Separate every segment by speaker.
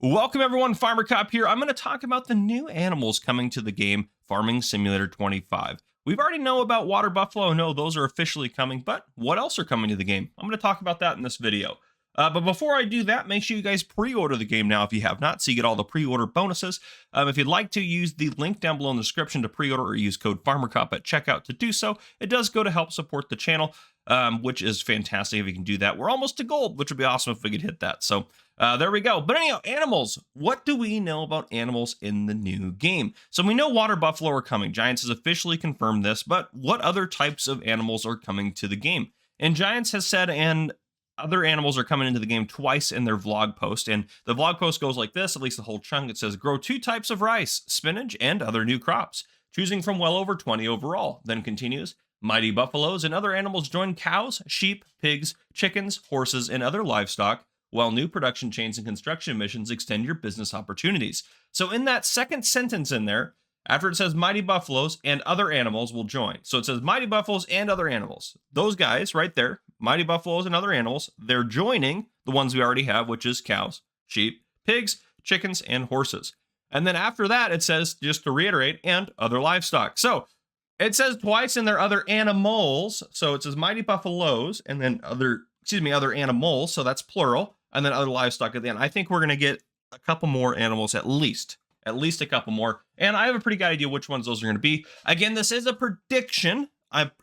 Speaker 1: Welcome everyone, Farmer Cop here. I'm going to talk about the new animals coming to the game, Farming Simulator 25. We've already know about water buffalo. No, those are officially coming, but what else are coming to the game? I'm going to talk about that in this video. But before I do that, make sure you guys pre-order the game now if you have not, so you get all the pre-order bonuses. If you'd like to, use the link down below in the description to pre-order or use code FarmerCop at checkout to do so. It does go to help support the channel, which is fantastic if you can do that. We're almost to gold, which would be awesome if we could hit that. So there we go. But anyhow, animals. What do we know about animals in the new game? So we know water buffalo are coming. Giants has officially confirmed this, but what other types of animals are coming to the game? And Giants has said, and other animals are coming into the game twice in their vlog post. And the vlog post goes like this, at least the whole chunk. It says, grow 2 types of rice, spinach, and other new crops, choosing from well over 20 overall. Then continues, mighty buffaloes and other animals join cows, sheep, pigs, chickens, horses, and other livestock, while new production chains and construction missions extend your business opportunities. So in that second sentence in there, after it says mighty buffaloes and other animals will join. So it says mighty buffaloes and other animals. Those guys right there, mighty buffaloes and other animals, they're joining the ones we already have, which is cows, sheep, pigs, chickens, and horses. And then after that, it says, just to reiterate, and other livestock. So it says twice in there, other animals. So it says mighty buffaloes and then other animals. So that's plural. And then other livestock at the end. I think we're going to get a couple more animals at least a couple more. And I have a pretty good idea which ones those are going to be. Again, this is a prediction.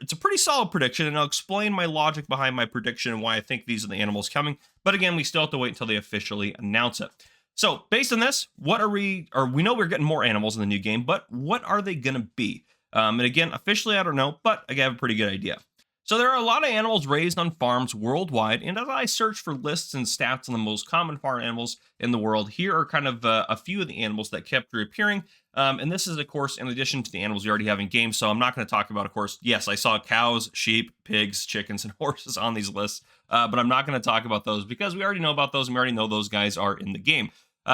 Speaker 1: It's a pretty solid prediction, and I'll explain my logic behind my prediction and why I think these are the animals coming. But again, we still have to wait until they officially announce it. So based on this, we know we're getting more animals in the new game, but what are they going to be? And again, officially, I don't know, but I have a pretty good idea. So there are a lot of animals raised on farms worldwide, and as I search for lists and stats on the most common farm animals in the world, here are kind of a few of the animals that kept reappearing. And this is, of course, in addition to the animals you already have in game. So I'm not going to talk about, of course, yes, I saw cows, sheep, pigs, chickens, and horses on these lists, but I'm not going to talk about those because we already know about those and we already know those guys are in the game.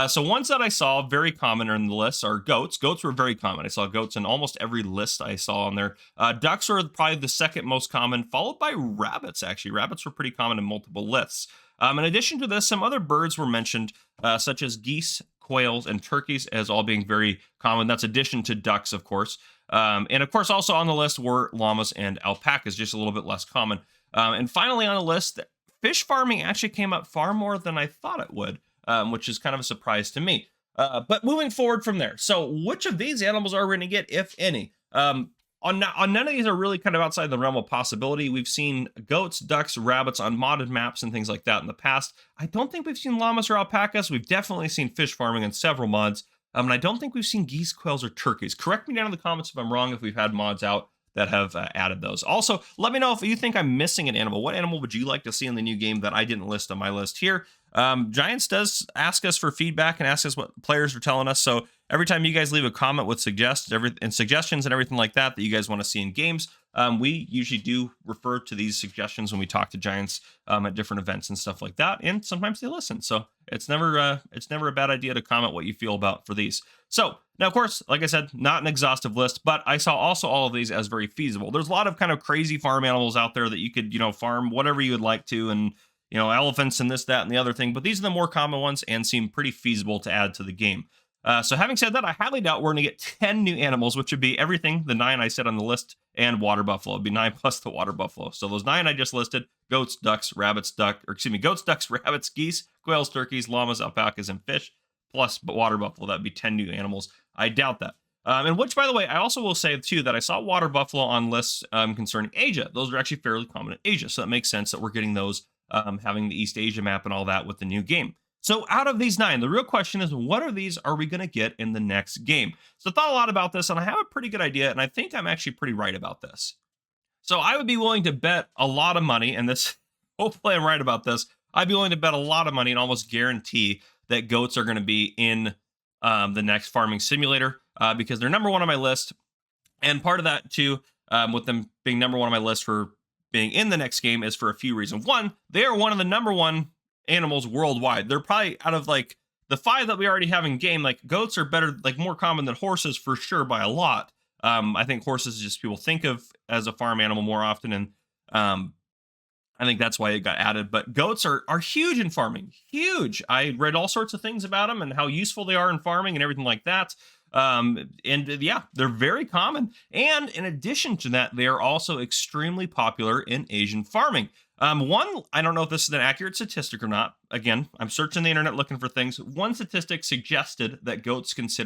Speaker 1: So ones that I saw very common in the list are goats. Goats were very common. I saw goats in almost every list I saw on there. Ducks were probably the second most common, followed by rabbits, actually. Rabbits were pretty common in multiple lists. In addition to this, some other birds were mentioned, such as geese, quails, and turkeys as all being very common. That's addition to ducks, of course. And of course, also on the list were llamas and alpacas, just a little bit less common. And finally on the list, fish farming actually came up far more than I thought it would. Which is kind of a surprise to me. But moving forward from there, so which of these animals are we going to get, if any? On none of these are really kind of outside the realm of possibility. We've seen goats, ducks, rabbits on modded maps and things like that in the past. I don't think we've seen llamas or alpacas. We've definitely seen fish farming in several mods. And I don't think we've seen geese, quails, or turkeys. Correct me down in the comments if I'm wrong, if we've had mods out that have added those. Also, let me know if you think I'm missing an animal. What animal would you like to see in the new game that I didn't list on my list here? Giants does ask us for feedback and ask us what players are telling us. So every time you guys leave a comment with suggestions and everything like that you guys want to see in games, we usually do refer to these suggestions when we talk to Giants at different events and stuff like that. And sometimes they listen. So it's never a bad idea to comment what you feel about for these. So now, of course, like I said, not an exhaustive list, but I saw also all of these as very feasible. There's a lot of kind of crazy farm animals out there that you could, farm whatever you would like to, and elephants and this, that, and the other thing. But these are the more common ones and seem pretty feasible to add to the game. So having said that, I highly doubt we're going to get 10 new animals, which would be everything, the 9 I said on the list, and water buffalo. It'd be 9 plus the water buffalo. So those 9 I just listed, goats, ducks, rabbits, rabbits, geese, quails, turkeys, llamas, alpacas, and fish, plus water buffalo. That'd be 10 new animals. I doubt that. And which, by the way, I also will say, too, that I saw water buffalo on lists concerning Asia. Those are actually fairly common in Asia. So that makes sense that we're getting those, having the East Asia map and all that with the new game. So out of these 9, the real question is, what of these are we going to get in the next game? So I thought a lot about this, and I have a pretty good idea, and I think I'm actually pretty right about this. So I would be willing to bet a lot of money, and this, hopefully I'm right about this, I'd be willing to bet a lot of money and almost guarantee that goats are going to be in the next Farming Simulator because they're number 1 on my list. And part of that, too, with them being number 1 on my list for being in the next game is for a few reasons. One, they are one of the number 1 animals worldwide. They're probably out of like the 5 that we already have in game, like goats are better, like more common than horses for sure by a lot. I think horses just people think of as a farm animal more often. And I think that's why it got added. But goats are huge in farming. Huge. I read all sorts of things about them and how useful they are in farming and everything like that. And yeah, they're very common. And in addition to that, they are also extremely popular in Asian farming. One, I don't know if this is an accurate statistic or not. Again, I'm searching the internet looking for things. One statistic suggested that goats consist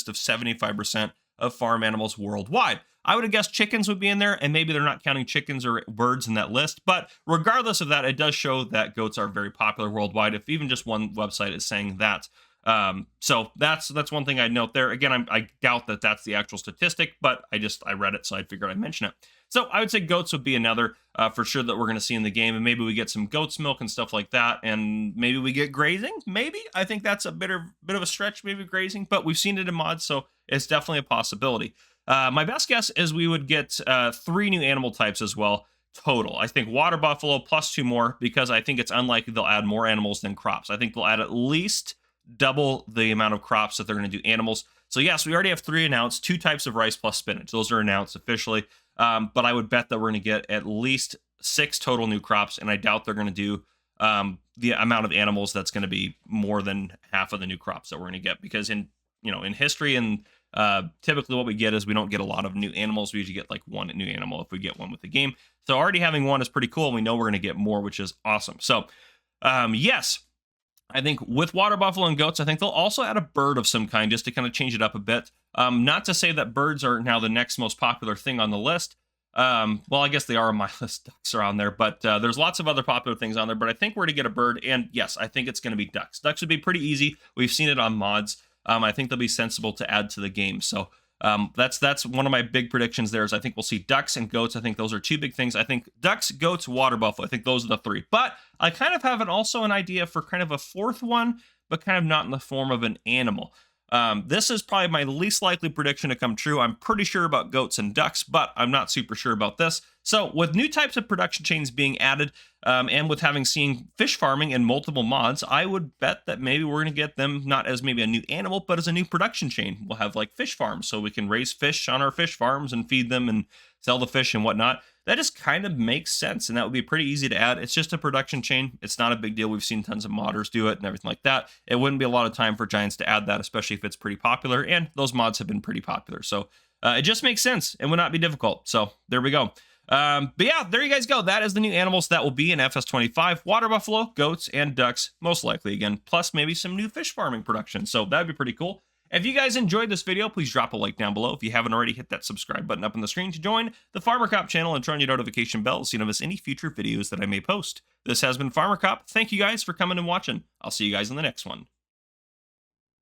Speaker 1: of 75% of farm animals worldwide. I would have guessed chickens would be in there, and maybe they're not counting chickens or birds in that list. But regardless of that, it does show that goats are very popular worldwide, if even just one website is saying that. So that's one thing I'd note there. Again, I doubt that that's the actual statistic, but I read it, so I figured I'd mention it. So I would say goats would be another for sure that we're going to see in the game, and maybe we get some goat's milk and stuff like that, and maybe we get grazing. Maybe I think that's a bit of a stretch, maybe grazing, but we've seen it in mods, so it's definitely a possibility. My best guess is we would get 3 new animal types as well total. I think water buffalo plus 2 more, because I think it's unlikely they'll add more animals than crops. I think they'll add at least double the amount of crops that they're going to do animals. So yes, we already have 3 announced, 2 types of rice plus spinach. Those are announced officially. But I would bet that we're going to get at least 6 total new crops, and I doubt they're going to do the amount of animals that's going to be more than half of the new crops that we're going to get, because in history and typically what we get is we don't get a lot of new animals. We usually get like 1 new animal if we get one with the game. So already having 1 is pretty cool, and we know we're going to get more, which is awesome. So yes, I think with water buffalo and goats, I think they'll also add a bird of some kind just to kind of change it up a bit. Not to say that birds are now the next most popular thing on the list. Well, I guess they are on my list. Ducks are on there, but there's lots of other popular things on there. But I think we're to get a bird, and yes, I think it's going to be ducks. Ducks would be pretty easy. We've seen it on mods. I think they'll be sensible to add to the game. So that's one of my big predictions there is I think we'll see ducks and goats. I think those are 2 big things. I think ducks, goats, water buffalo. I think those are the 3. But I kind of have also an idea for kind of a 4th one, but kind of not in the form of an animal. This is probably my least likely prediction to come true. I'm pretty sure about goats and ducks, but I'm not super sure about this. So with new types of production chains being added, and with having seen fish farming in multiple mods, I would bet that maybe we're going to get them not as maybe a new animal, but as a new production chain. We'll have like fish farms, so we can raise fish on our fish farms and feed them and sell the fish and whatnot. That just kind of makes sense, and that would be pretty easy to add. It's just a production chain. It's not a big deal. We've seen tons of modders do it and everything like that. It wouldn't be a lot of time for Giants to add that, especially if it's pretty popular, and those mods have been pretty popular. So it just makes sense and would not be difficult. So there we go. But yeah, there you guys go. That is the new animals that will be in FS25. Water buffalo, goats, and ducks, most likely again, plus maybe some new fish farming production. So that'd be pretty cool. If you guys enjoyed this video, please drop a like down below. If you haven't already, hit that subscribe button up on the screen to join the Farmer Cop channel and turn on your notification bell so you don't miss any future videos that I may post. This has been Farmer Cop. Thank you guys for coming and watching. I'll see you guys in the next one.